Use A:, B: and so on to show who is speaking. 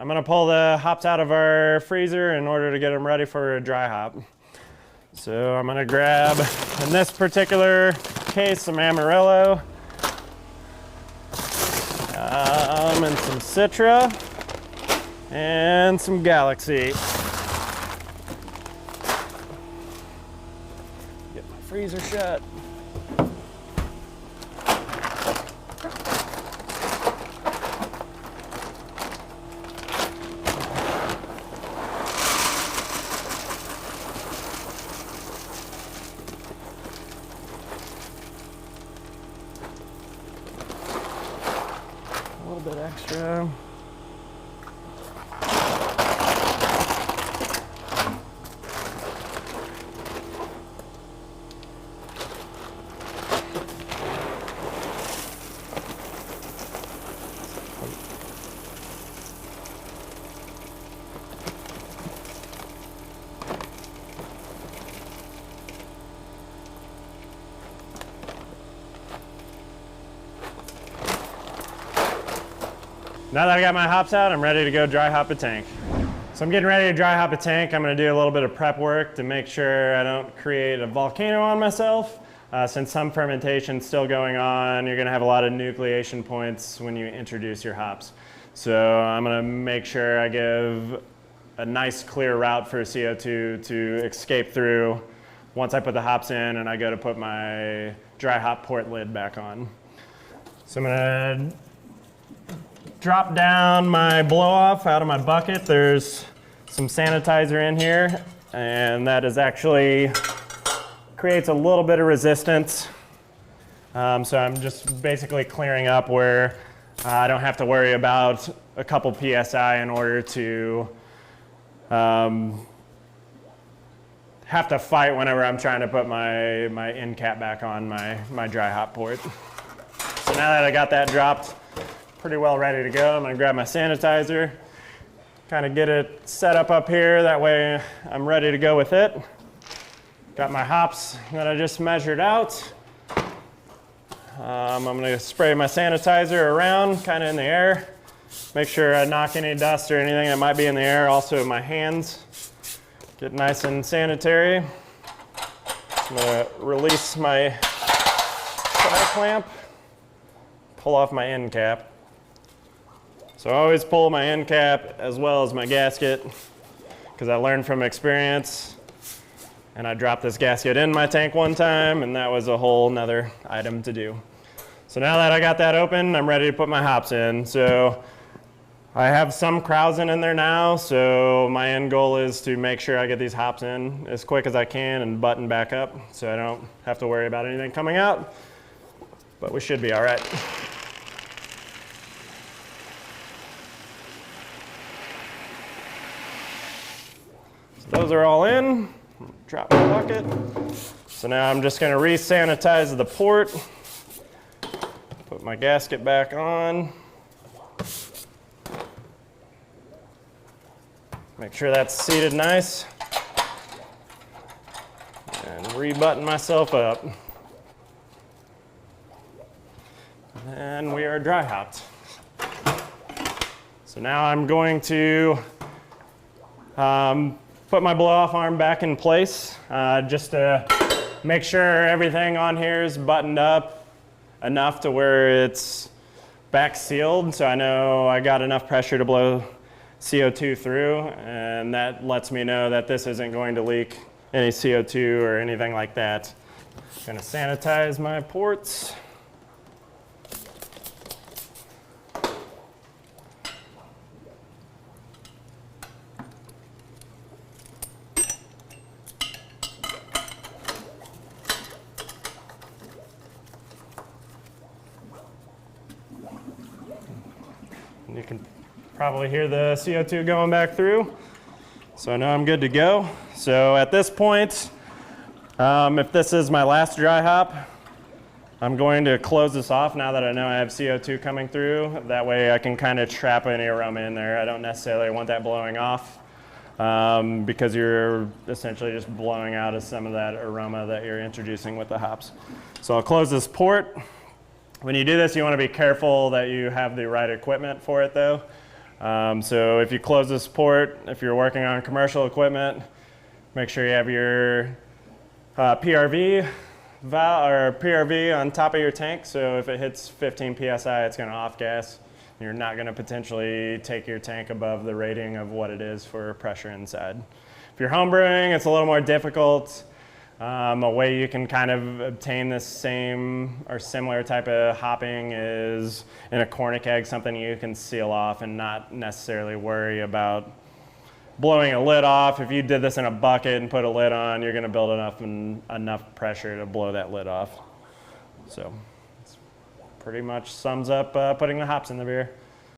A: I'm gonna pull the hops out of our freezer in order to get them ready for a dry hop. So I'm gonna grab, in this particular case, some Amarillo, and some Citra, and some Galaxy. Get my freezer shut. A little bit extra. Now that I got my hops out, I'm ready to go dry hop a tank. So I'm getting ready to dry hop a tank. I'm gonna do a little bit of prep work to make sure I don't create a volcano on myself. Since some fermentation's still going on, you're gonna have a lot of nucleation points when you introduce your hops. So I'm gonna make sure I give a nice clear route for CO2 to escape through once I put the hops in and I go to put my dry hop port lid back on. So I'm gonna drop down my blow off out of my bucket. There's some sanitizer in here, and that is actually creates a little bit of resistance. So I'm just basically clearing up where I don't have to worry about a couple PSI in order to have to fight whenever I'm trying to put my end cap back on my dry hop port. So now that I got that dropped pretty well ready to go, I'm gonna grab my sanitizer, kind of get it set up here, that way I'm ready to go with it. Got my hops that I just measured out. I'm gonna spray my sanitizer around, kind of in the air, make sure I knock any dust or anything that might be in the air, also in my hands. Get nice and sanitary. I'm gonna release my clamp, pull off my end cap. So I always pull my end cap as well as my gasket because I learned from experience, and I dropped this gasket in my tank one time and that was a whole nother item to do. So now that I got that open, I'm ready to put my hops in. So I have some krausen in there now, so my end goal is to make sure I get these hops in as quick as I can and button back up so I don't have to worry about anything coming out, but we should be all right. Those are all in. Drop my bucket. So now I'm just going to re-sanitize the port. Put my gasket back on. Make sure that's seated nice. And re-button myself up. And we are dry hopped. So now I'm going to put my blow-off arm back in place just to make sure everything on here is buttoned up enough to where it's back sealed, so I know I got enough pressure to blow CO2 through, and that lets me know that this isn't going to leak any CO2 or anything like that. I'm going to sanitize my ports. You can probably hear the CO2 going back through. So I know I'm good to go. So at this point, if this is my last dry hop, I'm going to close this off now that I know I have CO2 coming through. That way I can kind of trap any aroma in there. I don't necessarily want that blowing off because you're essentially just blowing out some of that aroma that you're introducing with the hops. So I'll close this port. When you do this, you want to be careful that you have the right equipment for it though. So if you close this port, if you're working on commercial equipment, make sure you have your PRV valve or PRV on top of your tank. So if it hits 15 psi, it's going to off gas. You're not going to potentially take your tank above the rating of what it is for pressure inside. If you're home brewing, it's a little more difficult. A way you can kind of obtain this same or similar type of hopping is in a corny keg, something you can seal off and not necessarily worry about blowing a lid off. If you did this in a bucket and put a lid on, you're going to build enough pressure to blow that lid off. So pretty much sums up putting the hops in the beer.